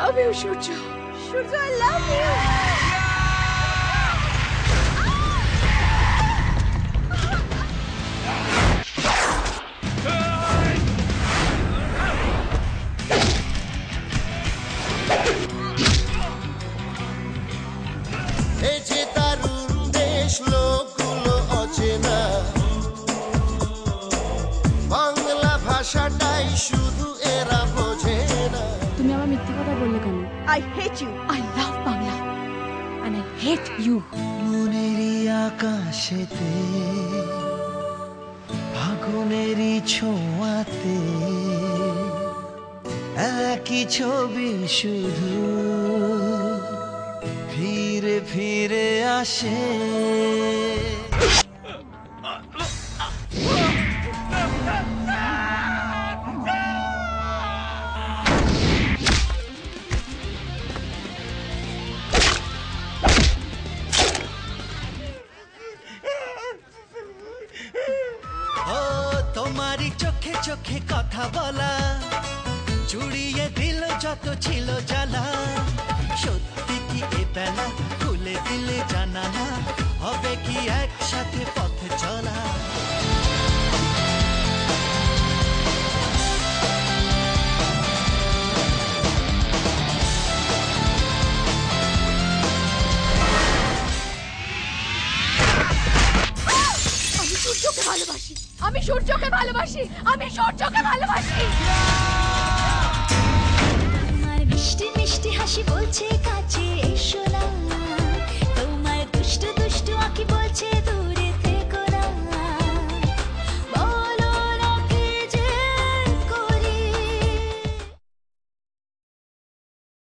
Love you Surya. Surya, I love you. এই যে দারুণ দেশ, লোকগুলো অচেনা, বাংলা ভাষাটাই শুধু এরা বোঝে না। তুমি আমার মিথ্যে কথা বললে কেন? I hate you. I love Bangla and I hate you. মনেরই আকাশেতে ফাগুনেরই ছোঁয়াতে একই ছবি শুধু ফিরে ফিরে আসে। ও তোমারই চোখে চোখে কথা বলা জুড়িয়ে দিল যত ছিল জ্বালা। সত্যি কি এ বেলা খুলে দিলে জানালা, হবে কি একসাথে পথে চলা। আমি সূর্যকে ভালোবাসি, আমি সূর্যকে ভালোবাসি, আমি সূর্যকে ভালোবাসি।